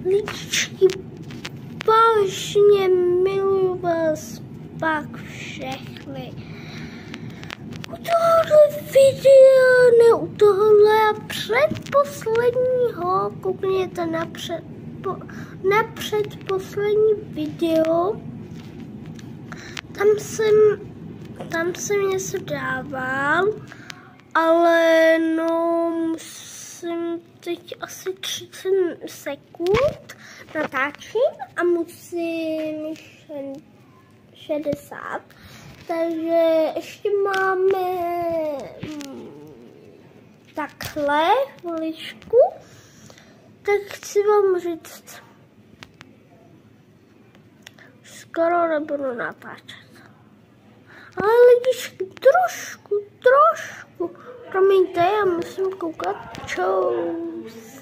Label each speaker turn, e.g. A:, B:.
A: lidičky, vážně miluju vás pak všechny. U tohohle videa, ne u tohohle a předposledního, koukněte na předposlední video, tam jsem něco dával, ale no musím teď asi 30 sekund natáčím a musím 60. Takže ještě máme takhle chviličku, tak chci vám říct, skoro nebudu natáčet. Ale lidičky, trošku, promiňte, já musím koukat, čus.